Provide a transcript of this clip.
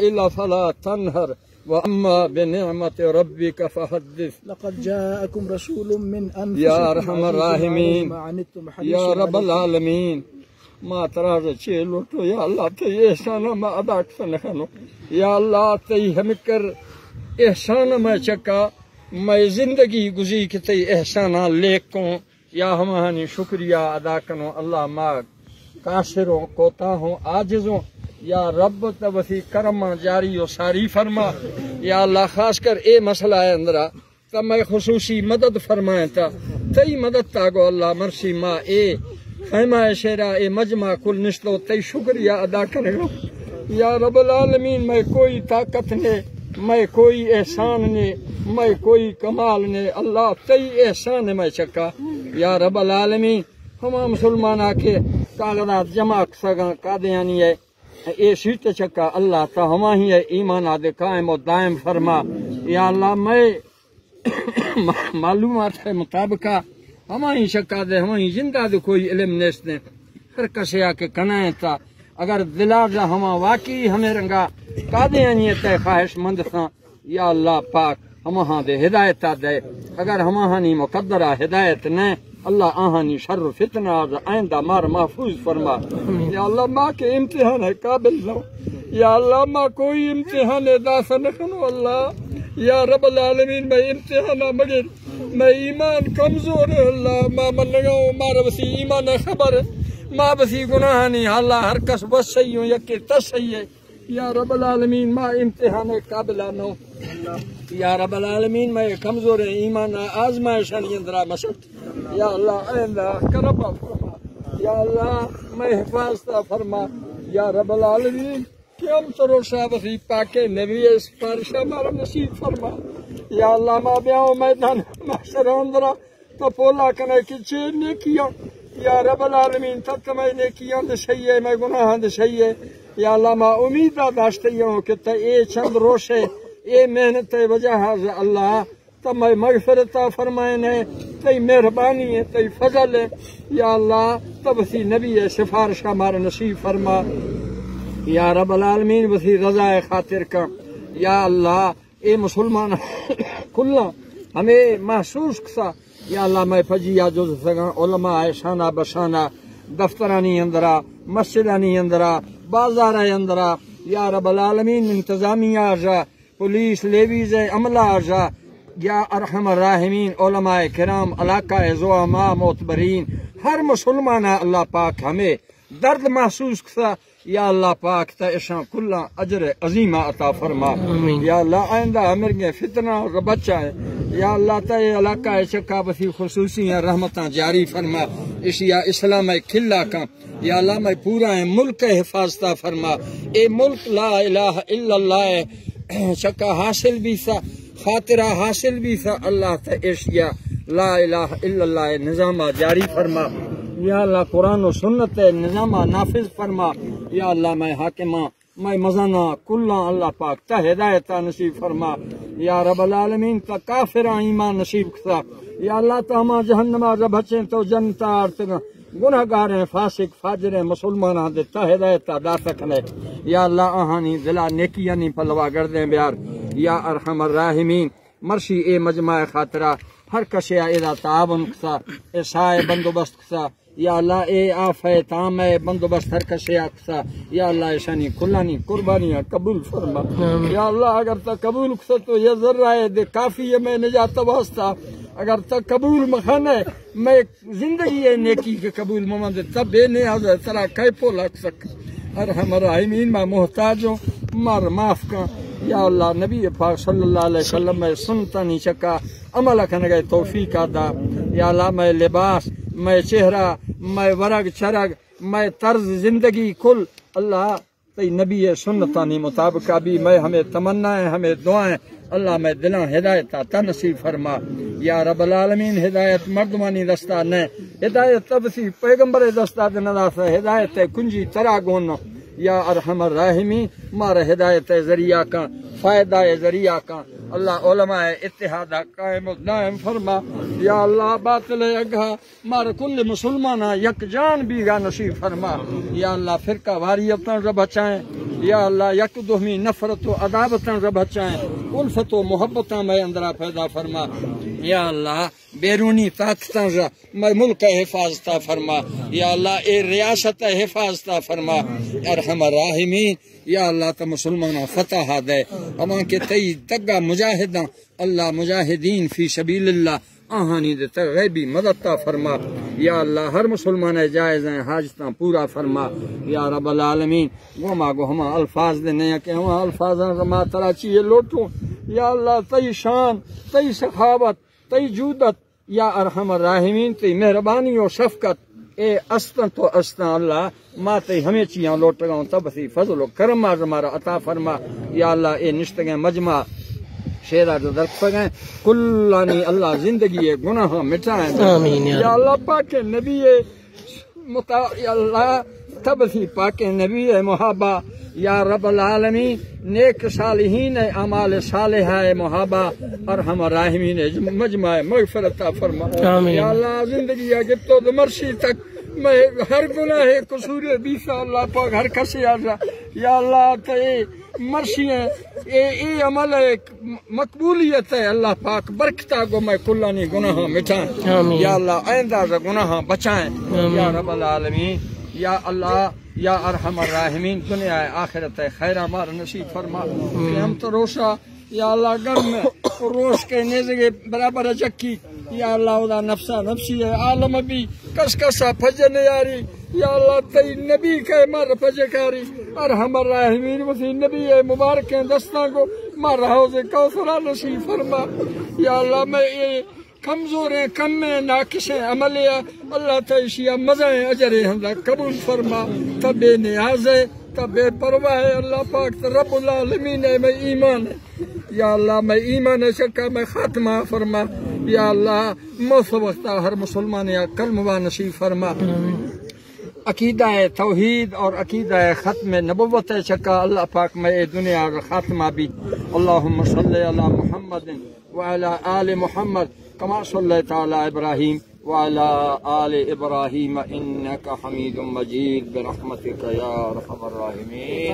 इला फला तनहर व अम्मा बिनिअमति रब्बिका फहद्दिस लक़द जाअकुम रसूलुम मिन अनफुसिकुम या अरहमर राहिमीन या रब्बल आलमीन मा तराज चेलो तो या अल्लाह ते एहसान मा अदा करनो या अल्लाह ते हमकर एहसान मा चका मैं जिंदगी गुज़ी के ते एहसान लेको या हमानी शुक्रिया अदा करो अल्लाह मा काशिरों कोताहों आजिज़ों या रब तवसी करम जारी और सारी फरमा या अल्लाह खास कर ए मसला है अंदरा तब मैं खुसूसी मदद फरमाए था तई मदद तागो अल्लाह मरसी मा ए खैमा शेरा ए मजमा कुल निश्तो तई शुक्रिया अदा करेगा या रब्बुल आलमीन मैं कोई ताकत ने मैं कोई एहसान ने मैं कोई कमाल ने अल्लाह तई एहसान मैं चक्का या रब्बुल आलमीन हम मुसलमान आके कागजात जमा सगा कादियानी है ए सीट चक्का अल्लाह ता हम ही है ईमान आदे कायम और दायम फरमा या अल्लाह मैं मालूमात के मुताबिक हम ही शक्का दे हम ही जिंदा दे कोई इल्म नेस्ते हर कसिया के कनाए था अगर दिला जा हम वाकई हमें रंगा कादियानी ते ख्वाहिशमंद था या अल्लाह पाक हम हाँ दे हिदायत दे अगर हम हानी मुकद्दरा हिदायत ने अल्लाह आहानी शर्र फितना आइंदा मार महफूज फरमा या अल्लाह माँ के इम्तिहान है काबिल लो या अल्लाह माँ कोई इम्तिहान दास न खनो अल्लाह या रब्बुल आलमीन मैं इम्तिहान मगर मैं ईमान कमजोर है अल्लाह माँ मन लगाऊं मार बसी ईमान खबर माँ बसी गुनाहानी अल्लाह हर कस बस सही हो यके तस सही है या रब्बुल आलमीन माँ इम्तिहान काबिल नो या रब्बुल आलमीन मैं कमजोर है ईमान आजमाइश अंदरा मसद या अल्लाह आइंदा करबा फरमा या अल्लाह मैं हिफाजत फरमा या रब्बुल आलमीन क्याम तरो शाबी पाके नबी स्पर्शा मार नसीब फरमा या अल्लाह मा ब्याओ मैदान महशर अंदरा तो पोला कने कि चे नेकियां या रब्बुल आलमीन तक मैं नेकियां दे सही है मैं गुनाह दे सही है या अल्लाह मा उम्मीद दाश्त यो कि ते ए चंद रोशे ए मेहनत वजह अल्लाह तब मैं मगफिरत फरमाए ने तई मेहरबानी है तई फजल है या अल्लाह तब सी नबी है सिफारिश का मार नसीब फरमा या रब्बुल आलमीन वसी रजा खातिर का या अल्लाह ए मुसलमान खुल्ला हमें महसूस सा या अल्लाह मैं फजिया जो सगा उलमा है शाना बशाना दफ्तरानी अंदरा मस्जिदानी अंदरा बाजार अंदरा या रब्बुल आलमीन इंतजामिया जा पुलिस लेवीज अमला जा या अरहमर राहिमीन उलमाए किराम इलाका ज़ुआमा मोतबरीन हर मुसलमान अल्लाह पाक हमें दर्द महसूस सा या अल्लाह पाक तशा कुल्ला अजर अजीमा अता फरमा या अल्लाह आइंदा मिर्गे फितना और बच्चा है या अल्लाह तय इलाका चक्का बसी खुसूसी रहमत जारी फरमा इशिया इस्लाम खिल्ला का या अल्लाह मैं पूरा है मुल्क हिफाजत फरमा ए मुल्क ला इलाहा इल्लल्लाह चक्का हासिल भी सा खातिरा हासिल भी सा अल्लाह तशिया ला इलाहा इल्लल्लाह निज़ाम जारी फरमा या अल्लाह कुरान और सुन्नत निज़ाम नाफिज फरमा या अल्लाह मैं हाकिमा मैं मजाना कुल्ला अल्लाह पाक ता हिदायत नसीब फरमा या रब्बुल आलमीन ता काफिरा ईमान नसीब सा या अल्लाह ता हम जहन्नमा जब बचे तो जनता गुनाहगार हैं फासिक फाजिर हैं मुसलमान दे ता हिदायत दा सकले या अल्लाह आहानी दिला नेकियां नी पलवा गर्दे ब्यार या अरहमर राहिमीन मर्शी ए मजमा खातरा हर कशिया एदा ताबन सा ए साए बंदोबस्त सा या अल्लाह ए आफे ताम है बंदोबस्त हर कशिया सा या अल्लाह ऐशानी कुल्लानी कुर्बानियां कबूल फरमा या अल्लाह अगर तक कबूल सा तो ये जर्रा है दे काफी है मैं निजात वास्ता अगर तक कबूल मखान है मैं जिंदगी है नेकी के कबूल मोहम्मद तब बेने आजा तरा कैपो लग सक अरहमर राहिमीन मा मोहताजों मार माफ का या अल्लाह नबी पाक सल्लल्लाहु अलैहि वसल्लम में सुनता नहीं चका अमल करने गए तौफीक अदा या अल्लाह मैं लिबास मैं चेहरा मैं वरग चरग मैं तर्ज जिंदगी कुल अल्लाह तई नबी सुन्नतानी मुताबिक भी मैं हमें तमन्ना है हमें दुआएं अल्लाह मैं दिला हिदायत ता नसीब फरमा या रब्बुल आलमीन हिदायत मर्दमानी दस्ता न हिदायत तब सी पैगंबर दस्ता नदा हिदायत कुंजी तरा गोन या अरहमर राहिमीन मार हिदायत जरिया का फायदा जरिया का अल्लाह उलमा इत्तिहाद कायम दायम फरमा या अल्लाह बातिल अगा मार कुल मुसलमान यकजान बीगा नसीब फरमा या अल्लाह फिरका वारियत बचाएं या अल्लाह यकदुहमी नफरत व अदावत रब बचाएं, उल्फत व मोहब्बत मैं अंदरा पैदा फरमा। या अल्लाह बैरूनी ताकत मैं मुल्क हिफाजत फरमा। या अल्लाह ए रियासत हिफाजत फरमा। अरहमर राहिमीन या अल्लाह त मुसलमान फतह दे अमा के तई तगा मुजाहिदा अल्लाह मुजाहिदीन फी सबीलिल्लाह आहानी दे गैबी मदद फरमा। या अल्लाह हर मुसलमान जायज़ हाजत पूरा फरमा। या रब्बल आलमीन गोमा गोहमा अल्फाज दे नया के हम अल्फाज रमा तरा चाहिए लोटो। या अल्लाह तई शान तई सखावत तई जूदत या अरहमर राहिमीन तई मेहरबानी और शफकत ए अस्ता तो अस्ता अल्लाह माते हमें चिया लौट गाऊं तब सी फजल करम हमारा अता फरमा। या अल्लाह ए निश्तगे मजमा शेरा जो दर्द गए कुल्लानी अल्लाह जिंदगी गुनाह मिटाए। या अल्लाह पाके नबी मुता या अल्लाह तब सी पाके नबी मुहाबा। या रब्बल आलमीन नेक सालिहीन अमाल सालिहा मुहाबा अरहमर राहिमीन मजमा मगफरत फरमा। या अल्लाह जिंदगी गिफ्तो मर्सी तक मैं हर गुनाह कसूर बीसा अल्लाह पाक हर कसे आजा। या अल्लाह ते मर्सी ए अमल मकबूलियत है अल्लाह पाक बरकता को मैं कुल्लानी गुनाह मिटाए। या अल्लाह आइंदा गुनाह बचाए। या रब्बल आलमीन या अल्लाह या अरहमर राहिमीन दुनिया आखिरत खैरा मार नसीब फरमा। हम तो रोशा या अल्लाह गम में रोश के नेज़े बराबर चक्की। या अल्लाह उदा नफ्सा नफ्सी है आलम भी कस कसा फजन यारी। या अल्लाह तई नबी के मर फजकारी अरहमर राहिमीन वसी नबी है मुबारक के दस्ता को मर हौज़े कौसरा नसीब फरमा। या अल्लाह मैं ये कमजोर है कम में नाकिस है अमल है अल्लाह तैशिया मजा है अजर हमदा कबूल फरमा। तब बेनियाज है तब बेपरवाह है अल्लाह पाक रब्बुल आलमीन है मैं ईमान है। या अल्लाह मैं ईमान है शक्का मैं खात्मा फरमा। या अल्लाह मौसवक्ता हर मुसलमान या कलमा नसीब फरमा। अकीदा तौहीद और अकीदा ख़त्म नबुव्वत शक्का अल्लाह पाक में दुनिया का खात्मा भी। अल्लाहुम्मा सल्ली अला मुहम्मदिन व अला आलि मुहम्मद कमा सल्लैता अला इब्राहीम व अला आलि इब्राहीम इन्नका हमीदुम मजीद बिरहमतिका या अरहमर राहिमीन।